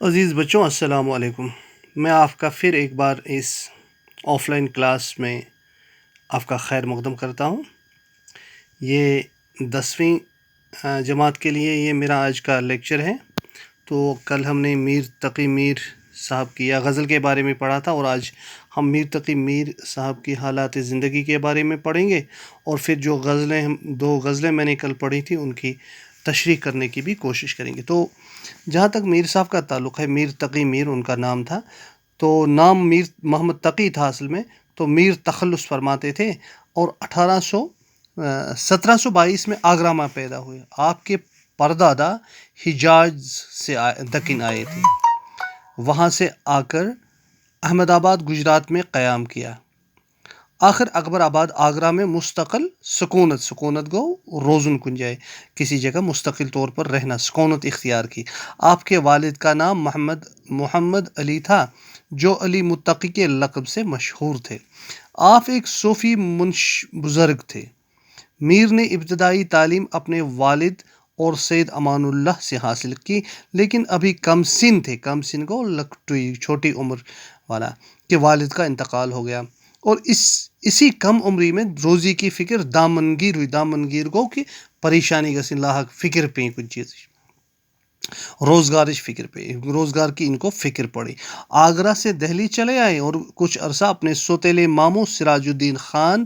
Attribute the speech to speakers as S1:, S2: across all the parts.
S1: عزیز بچوں، السلام علیکم۔ میں آپ کا پھر ایک بار اس آف لائن کلاس میں آپ کا خیر مقدم کرتا ہوں۔ یہ 10ویں جماعت کے لیے یہ میرا آج کا لیکچر ہے۔ تو کل ہم نے میر تقی میر صاحب کی یا غزل کے بارے میں پڑھا تھا، اور آج ہم میر تقی میر صاحب کی حالات زندگی کے بارے میں پڑھیں گے، اور پھر جو دو غزلیں میں نے کل پڑھی تھی ان کی تشریح کرنے کی بھی کوشش کریں گے۔ تو جہاں تک میر صاحب کا تعلق ہے، میر تقی میر ان کا نام تھا، تو نام میر محمد تقی تھا اصل میں، تو میر تخلص فرماتے تھے، اور 1722 میں آگرہ میں پیدا ہوئے۔ آپ کے پردادا حجاز سے دکن آئے تھے، وہاں سے آ کر احمد آباد گجرات میں قیام کیا۔ آخر اکبر آباد آگرہ میں مستقل سکونت گو روزن کنجائے، کسی جگہ مستقل طور پر رہنا، سکونت اختیار کی۔ آپ کے والد کا نام محمد علی تھا، جو علی متقی کے لقب سے مشہور تھے۔ آپ ایک صوفی بزرگ تھے۔ میر نے ابتدائی تعلیم اپنے والد اور سید امان اللہ سے حاصل کی، لیکن ابھی کم سن تھے، کم سن کو لکٹوئی، چھوٹی عمر والا، کہ والد کا انتقال ہو گیا، اور اسی کم عمری میں روزی کی فکر دامنگیر ہوئی، دامنگیر کو کہ پریشانی کا سن لاحق فکر پہ کچھ چیز، روزگار کی ان کو فکر پڑی۔ آگرہ سے دہلی چلے آئے اور کچھ عرصہ اپنے سوتیلے ماموں سراج الدین خان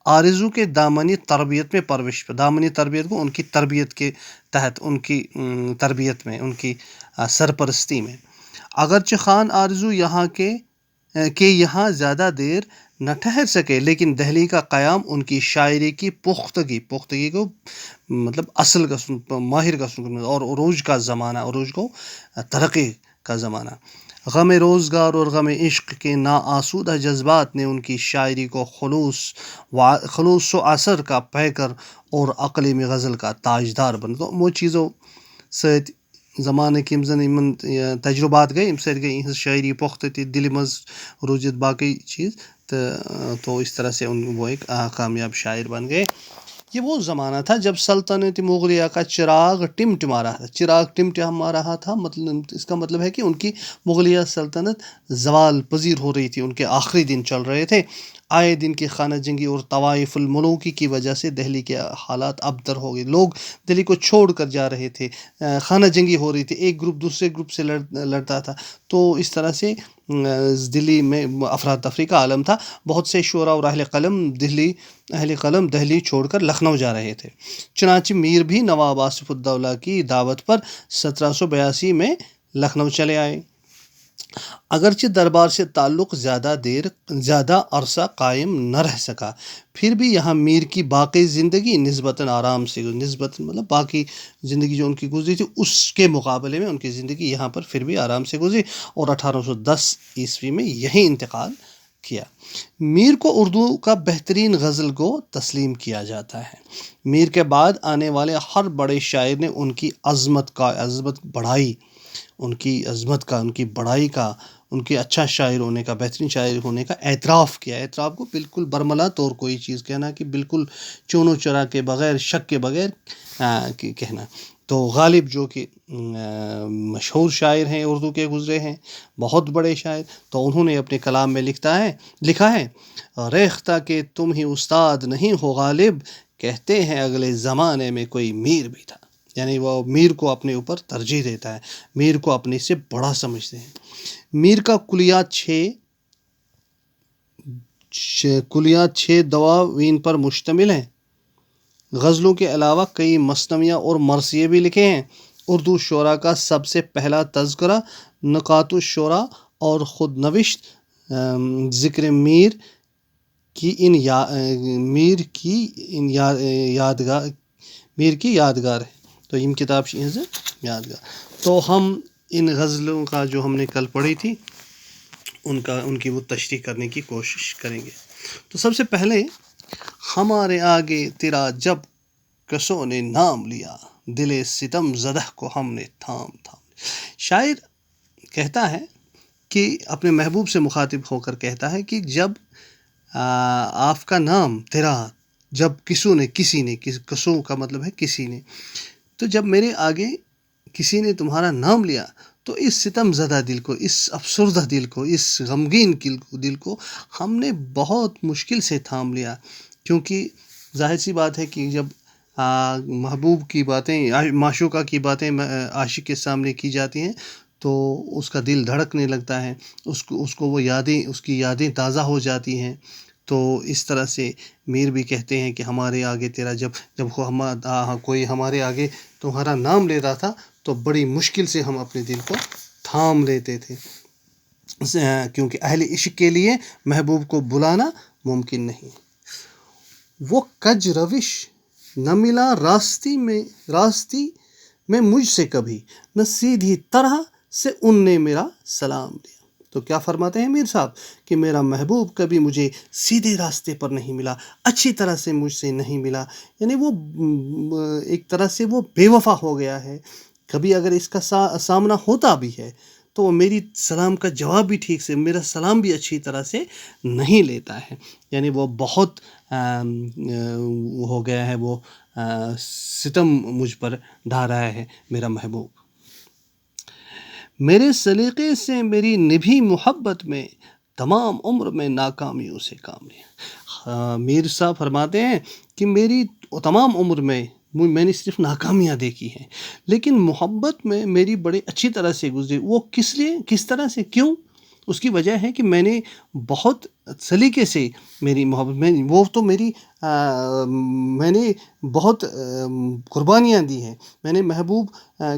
S1: آرزو کے دامنی تربیت میں پرورش پہ، دامنی تربیت کو ان کی تربیت کے تحت، ان کی تربیت میں، ان کی سرپرستی میں۔ اگرچہ خان آرزو یہاں زیادہ دیر نہ ٹھہر سکے، لیکن دہلی کا قیام ان کی شاعری کی پختگی کو مطلب اصل کا ماہر کا اور عروج کا زمانہ، عروج کو ترقی کا زمانہ، غم روزگار اور غم عشق کے ناآسودہ جذبات نے ان کی شاعری کو خلوص و اثر کا پیکر اور عقل میں غزل کا تاجدار بن تو وہ چیزوں ست زمانہ کم زن یمن تجربات گئی، ام سۭتۍ گئی یہنز شاعری پختہ تہ دل مز روزت باقی چیز، تو اس طرح سے وہ ایک کامیاب شاعر بن گئے۔ یہ وہ زمانہ تھا جب سلطنت مغلیہ کا چراغ ٹمٹما رہا تھا، مطلب اس کا مطلب ہے کہ ان کی مغلیہ سلطنت زوال پذیر ہو رہی تھی، ان کے آخری دن چل رہے تھے۔ آئے دن کی خانہ جنگی اور طوائف الملوکی کی وجہ سے دہلی کے حالات ابتر ہو گئے، لوگ دہلی کو چھوڑ کر جا رہے تھے، خانہ جنگی ہو رہی تھی، ایک گروپ دوسرے گروپ سے لڑتا تھا، تو اس طرح سے دلی میں افراتفری کا عالم تھا۔ بہت سے شعراء اور اہل قلم دہلی چھوڑ کر لکھنؤ جا رہے تھے۔ چنانچہ میر بھی نواب آصف الدولہ کی دعوت پر 1782 میں لکھنؤ چلے آئے۔ اگرچہ دربار سے تعلق زیادہ عرصہ قائم نہ رہ سکا، پھر بھی یہاں میر کی باقی زندگی نسبتاً آرام سے مطلب باقی زندگی جو ان کی گزری تھی اس کے مقابلے میں ان کی زندگی یہاں پر پھر بھی آرام سے گزری، اور 1810 میں یہی انتقال کیا۔ میر کو اردو کا بہترین غزل گو تسلیم کیا جاتا ہے۔ میر کے بعد آنے والے ہر بڑے شاعر نے ان کی عظمت بڑھائی، ان کی بڑائی کا، ان کے اچھا شاعر ہونے کا، بہترین شاعر ہونے کا اعتراف کیا۔ اعتراف کو بالکل برملا طور کوئی چیز کہنا، کہ بالکل چون و چرا کے بغیر، شک کے بغیر کہنا۔ تو غالب جو کہ مشہور شاعر ہیں، اردو کے گزرے ہیں، بہت بڑے شاعر، تو انہوں نے اپنے کلام میں لکھا ہے ریختہ کہ تم ہی استاد نہیں ہو غالب، کہتے ہیں اگلے زمانے میں کوئی میر بھی تھا۔ یعنی وہ میر کو اپنے اوپر ترجیح دیتا ہے، میر کو اپنے سے بڑا سمجھتے ہیں۔ میر کا کلیات 6 دواوین پر مشتمل ہیں۔ غزلوں کے علاوہ کئی مثنویاں اور مرثیے بھی لکھے ہیں۔ اردو شعراء کا سب سے پہلا تذکرہ نکات الشعراء اور خود نوشت ذکر میر کی یادگار ہے۔ تو یہ کتاب یادگار، تو ہم ان غزلوں کا جو ہم نے کل پڑھی تھی ان کی وہ تشریح کرنے کی کوشش کریں گے۔ تو سب سے پہلے ہمارے آگے تیرا جب کسوں نے نام لیا، دل ستم زدہ کو ہم نے تھام شاعر کہتا ہے کہ اپنے محبوب سے مخاطب ہو کر کہتا ہے کہ جب آپ کا نام تیرا، جب کسی نے کسوں کا مطلب ہے کسی نے، تو جب میرے آگے کسی نے تمہارا نام لیا تو اس ستم زدہ دل کو، اس افسردہ دل کو، اس غمگین دل کو ہم نے بہت مشکل سے تھام لیا، کیونکہ ظاہر سی بات ہے کہ جب محبوب کی باتیں، معشوقہ کی باتیں عاشق کے سامنے کی جاتی ہیں تو اس کا دل دھڑکنے لگتا ہے، اس کو وہ یادیں، اس کی یادیں تازہ ہو جاتی ہیں۔ تو اس طرح سے میر بھی کہتے ہیں کہ ہمارے آگے تیرا جب کوئی ہمارے آگے تمہارا نام لے رہا تھا تو بڑی مشکل سے ہم اپنے دل کو تھام لیتے تھے، کیونکہ اہل عشق کے لیے محبوب کو بلانا ممکن نہیں۔ وہ کج روش نہ ملا راستی میں مجھ سے کبھی، نہ سیدھی طرح سے ان نے میرا سلام دیا۔ تو کیا فرماتے ہیں میر صاحب کہ میرا محبوب کبھی مجھے سیدھے راستے پر نہیں ملا، اچھی طرح سے مجھ سے نہیں ملا، یعنی وہ ایک طرح سے وہ بے وفا ہو گیا ہے۔ کبھی اگر اس کا سامنا ہوتا بھی ہے تو وہ میری سلام کا جواب بھی ٹھیک سے، میرا سلام بھی اچھی طرح سے نہیں لیتا ہے، یعنی وہ بہت ہو گیا ہے، وہ ستم مجھ پر ڈھا رہا ہے میرا محبوب۔ میرے سلیقے سے میری نبھی محبت میں، تمام عمر میں ناکامیوں سے کام لیا۔ میر صاحب فرماتے ہیں کہ میری تمام عمر میں نے صرف ناکامیاں دیکھی ہیں، لیکن محبت میں میری بڑے اچھی طرح سے گزری۔ وہ کس لیے، کس طرح سے، کیوں؟ اس کی وجہ ہے کہ میں نے بہت سلیقے سے میری محبت میں، وہ تو میں نے بہت قربانیاں دی ہیں، میں نے محبوب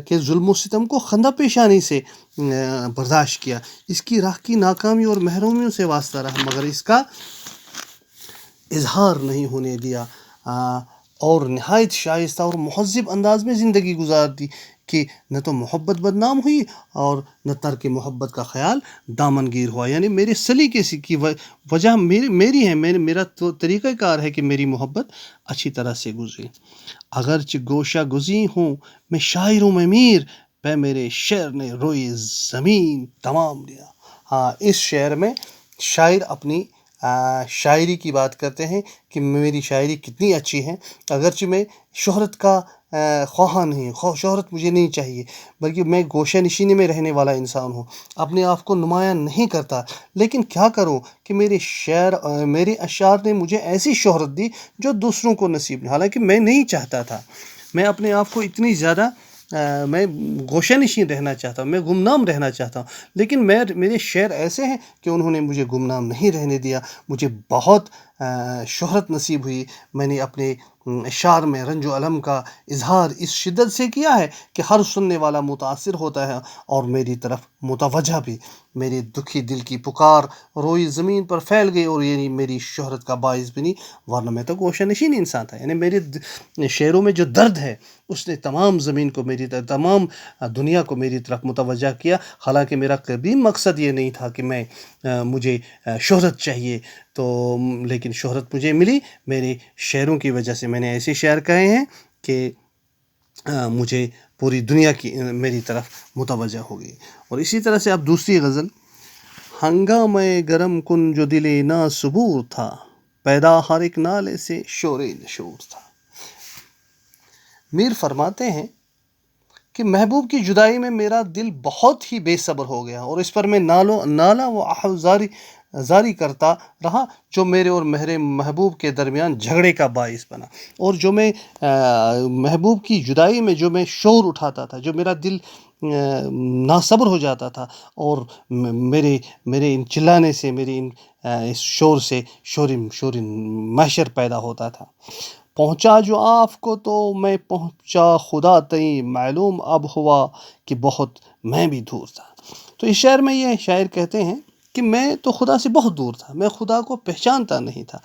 S1: کے ظلم و ستم کو خندہ پیشانی سے برداشت کیا، اس کی راہ کی ناکامی اور محرومیوں سے واسطہ رہا، مگر اس کا اظہار نہیں ہونے دیا، اور نہایت شائستہ اور مہذب انداز میں زندگی گزار دی کہ نہ تو محبت بدنام ہوئی اور نہ ترک محبت کا خیال دامن گیر ہوا۔ یعنی میرے سلیقے کی وجہ میری ہے، میرا تو طریقہ کار ہے کہ میری محبت اچھی طرح سے گزری۔ اگرچہ گوشہ گزی ہوں میں شاعروں میں میر، پہ میرے شعر نے روئی زمین تمام لیا۔ ہاں، اس شعر میں شاعر اپنی شاعری کی بات کرتے ہیں کہ میری شاعری کتنی اچھی ہے، اگرچہ میں شہرت کا خواہاں نہیں، شہرت مجھے نہیں چاہیے، بلکہ میں گوشہ نشینی میں رہنے والا انسان ہوں، اپنے آپ کو نمایاں نہیں کرتا، لیکن کیا کروں کہ میرے اشعار نے مجھے ایسی شہرت دی جو دوسروں کو نصیب نہیں، حالانکہ میں نہیں چاہتا تھا، میں اپنے آپ کو اتنی زیادہ میں گوشہ نشین رہنا چاہتا ہوں، میں گمنام رہنا چاہتا ہوں، لیکن میرے شعر ایسے ہیں کہ انہوں نے مجھے گمنام نہیں رہنے دیا، مجھے بہت شہرت نصیب ہوئی۔ میں نے اپنے اشعار میں رنج و الم کا اظہار اس شدت سے کیا ہے کہ ہر سننے والا متاثر ہوتا ہے اور میری طرف متوجہ بھی۔ میرے دکھی دل کی پکار روئی زمین پر پھیل گئی اور یعنی میری شہرت کا باعث بنی، ورنہ میں تو گوشہ نشین انسان تھا، یعنی میرے شعروں میں جو درد ہے اس نے تمام زمین کو، تمام دنیا کو میری طرف متوجہ کیا، حالانکہ میرا کبھی مقصد یہ نہیں تھا کہ مجھے شہرت چاہیے، تو لیکن شہرت مجھے ملی میرے شعروں کی وجہ سے۔ میں نے ایسے شعر کہے ہیں کہ مجھے پوری دنیا کی میری طرف متوجہ ہو گئی۔ اور اسی طرح سے اب دوسری غزل، ہنگامہ گرم کن جو دل نا صبور تھا، پیدا ہر ایک نالے سے شور نشور تھا۔ میر فرماتے ہیں کہ محبوب کی جدائی میں میرا دل بہت ہی بے صبر ہو گیا اور اس پر میں نالہ و آہ زاری کرتا رہا، جو میرے اور میرے محبوب کے درمیان جھگڑے کا باعث بنا، اور جو میں محبوب کی جدائی میں جو میں شور اٹھاتا تھا، جو میرا دل ناصبر ہو جاتا تھا، اور میرے ان چلانے سے، میرے اس شور سے شور محشر پیدا ہوتا تھا۔ پہنچا جو آپ کو تو میں پہنچا خدا تئیں، معلوم اب ہوا کہ بہت میں بھی دور تھا۔ تو اس شعر میں یہ شاعر کہتے ہیں کہ میں تو خدا سے بہت دور تھا، میں خدا کو پہچانتا نہیں تھا۔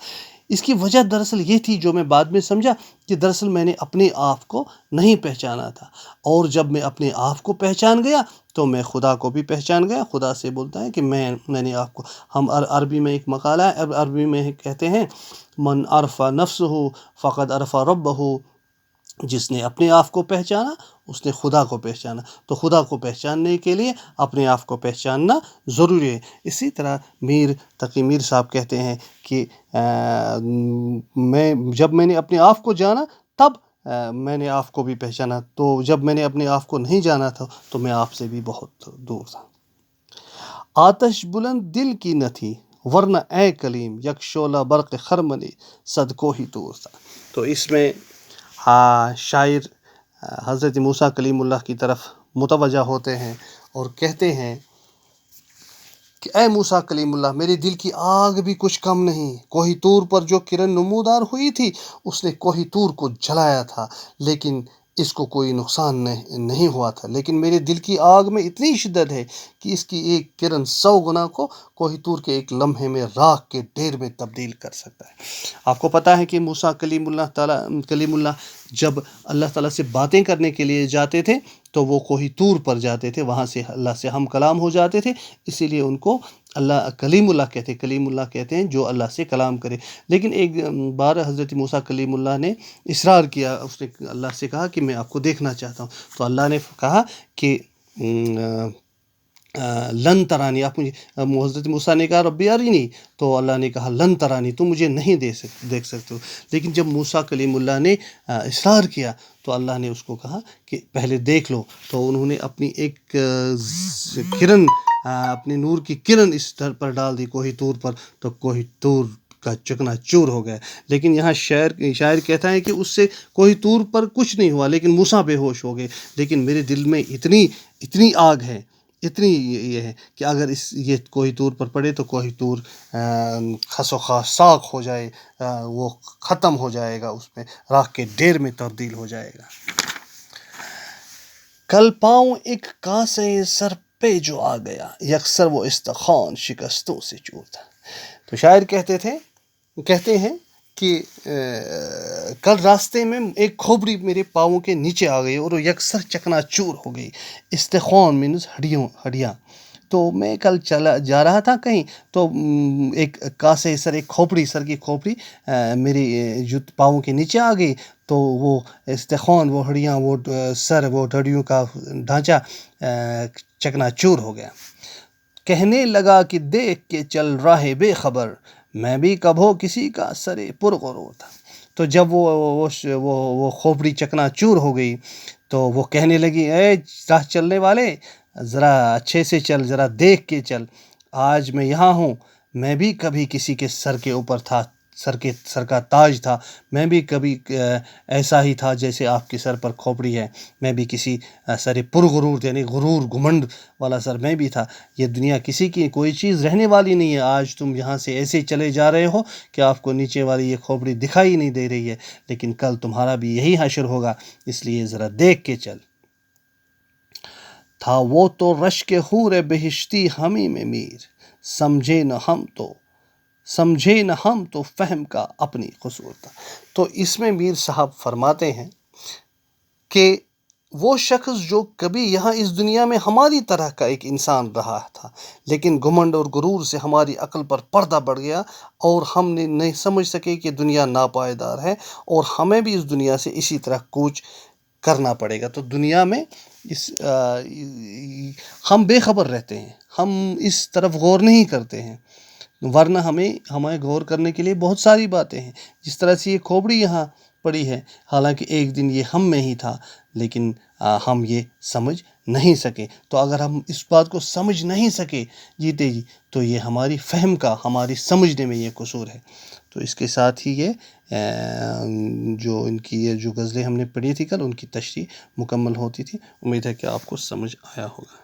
S1: اس کی وجہ دراصل یہ تھی، جو میں بعد میں سمجھا، کہ دراصل میں نے اپنے آپ کو نہیں پہچانا تھا، اور جب میں اپنے آپ کو پہچان گیا تو میں خدا کو بھی پہچان گیا۔ خدا سے بولتا ہے کہ میں نے آپ کو، ہم عربی میں ایک مقالہ ہے، عربی میں کہتے ہیں من عرف نفسہ فقد عرف ربہ، جس نے اپنے آپ کو پہچانا اس نے خدا کو پہچانا۔ تو خدا کو پہچاننے کے لیے اپنے آپ کو پہچاننا ضروری ہے۔ اسی طرح تقی میر صاحب کہتے ہیں کہ جب میں نے اپنے آپ کو جانا، تب میں نے آپ کو بھی پہچانا، تو جب میں نے اپنے آپ کو نہیں جانا تھا تو میں آپ سے بھی بہت دور تھا۔ آتش بلند دل کی نہ تھی ورنہ اے کلیم، یک شعلہ برق خرمنی صد کو ہی دور تھا۔ تو اس میں شاعر حضرت موسیٰ کلیم اللہ کی طرف متوجہ ہوتے ہیں اور کہتے ہیں کہ اے موسیٰ کلیم اللہ، میرے دل کی آگ بھی کچھ کم نہیں۔ کوہ طور پر جو کرن نمودار ہوئی تھی اس نے کوہ طور کو جلایا تھا، لیکن اس کو کوئی نقصان نہیں ہوا تھا، لیکن میرے دل کی آگ میں اتنی شدت ہے کہ اس کی ایک کرن 100 گنا کو کوہ طور کے ایک لمحے میں راکھ کے ڈھیر میں تبدیل کر سکتا ہے۔ آپ کو پتہ ہے کہ موسیٰ کلیم اللہ جب اللہ تعالیٰ سے باتیں کرنے کے لیے جاتے تھے تو وہ کوہ طور پر جاتے تھے، وہاں سے اللہ سے ہم کلام ہو جاتے تھے، اسی لیے ان کو اللہ کلیم اللہ کہتے ہیں جو اللہ سے کلام کرے۔ لیکن ایک بار حضرت موسیٰ کلیم اللہ نے اصرار کیا، اس نے اللہ سے کہا کہ میں آپ کو دیکھنا چاہتا ہوں، تو اللہ نے کہا کہ لن ترانی، آپ مجھے، حضرت موسیٰ نے کہا ربی ارینی، تو اللہ نے کہا لن ترانی، تم مجھے نہیں دیکھ سکتے ہو۔ لیکن جب موسیٰ کلیم اللہ نے اصرار کیا تو اللہ نے اس کو کہا کہ پہلے دیکھ لو، تو انہوں نے اپنی ایک کرن، اپنی نور کی کرن اس در پر ڈال دی کوہ طور پر، تو کوہ طور کا چکنا چور ہو گیا۔ لیکن یہاں شاعر کہتا ہے کہ اس سے کوہ طور پر کچھ نہیں ہوا، لیکن موسیٰ بے ہوش ہو گئے۔ لیکن میرے دل میں اتنی آگ ہے، اتنی یہ ہے کہ اگر یہ کوہ طور پر پڑے تو کوہ طور خس و خاک ہو جائے، وہ ختم ہو جائے گا، اس میں راکھ کے ڈھیر میں تبدیل ہو جائے گا۔ کل پاؤں ایک کاسے سر پہ جو آ گیا، یکسر وہ استخوان شکستوں سے چور تھا۔ تو شاعر کہتے ہیں کہ کل راستے میں ایک کھوپڑی میرے پاؤں کے نیچے آ گئی اور وہ یکسر چکنا چور ہو گئی۔ استخوان مینز ہڈیاں۔ تو میں کل جا رہا تھا کہیں، تو ایک کاسے سر، ایک کھوپڑی، سر کی کھوپڑی میری پاؤں کے نیچے آ گئی، تو وہ استخوان، وہ ہڈیاں، وہ سر، وہ ہڈیوں کا ڈھانچہ چکنا چور ہو گیا۔ کہنے لگا کہ دیکھ کے چل راہ بے خبر، میں بھی کبھو کسی کا سرے پرغرور تھا۔ تو جب وہ کھوپڑی چکنا چور ہو گئی تو وہ کہنے لگی، اے راہ چلنے والے، ذرا اچھے سے چل، ذرا دیکھ کے چل، آج میں یہاں ہوں، میں بھی کبھی کسی کے سر کے اوپر تھا، سر کا تاج تھا، میں بھی کبھی ایسا ہی تھا جیسے آپ کے سر پر کھوپڑی ہے، میں بھی کسی سر پرغرور، یعنی غرور گھمنڈ والا سر میں بھی تھا۔ یہ دنیا کسی کی کوئی چیز رہنے والی نہیں ہے۔ آج تم یہاں سے ایسے چلے جا رہے ہو کہ آپ کو نیچے والی یہ کھوپڑی دکھائی نہیں دے رہی ہے، لیکن کل تمہارا بھی یہی حشر ہوگا، اس لیے ذرا دیکھ کے چل۔ تھا وہ تو رشک حور بہشتی ہمیں میں میر، سمجھے نہ ہم تو فہم کا اپنی قصور تھا۔ تو اس میں میر صاحب فرماتے ہیں کہ وہ شخص جو کبھی یہاں اس دنیا میں ہماری طرح کا ایک انسان رہا تھا، لیکن گھمنڈ اور غرور سے ہماری عقل پر پردہ پڑ گیا اور ہم نے نہیں سمجھ سکے کہ دنیا ناپائیدار ہے اور ہمیں بھی اس دنیا سے اسی طرح کوچ کرنا پڑے گا۔ تو دنیا میں ہم بے خبر رہتے ہیں، ہم اس طرف غور نہیں کرتے ہیں، ورنہ ہمیں غور کرنے کے لیے بہت ساری باتیں ہیں۔ جس طرح سے یہ کھوپڑی یہاں پڑی ہے، حالانکہ ایک دن یہ ہم میں ہی تھا، لیکن ہم یہ سمجھ نہیں سکے۔ تو اگر ہم اس بات کو سمجھ نہیں سکے جیتے جی، تو یہ ہماری فہم کا، ہماری سمجھنے میں یہ قصور ہے۔ تو اس کے ساتھ ہی یہ جو ان کی یہ جو غزلیں ہم نے پڑھی تھی کل، ان کی تشریح مکمل ہوتی تھی۔ امید ہے کہ آپ کو سمجھ آیا ہوگا۔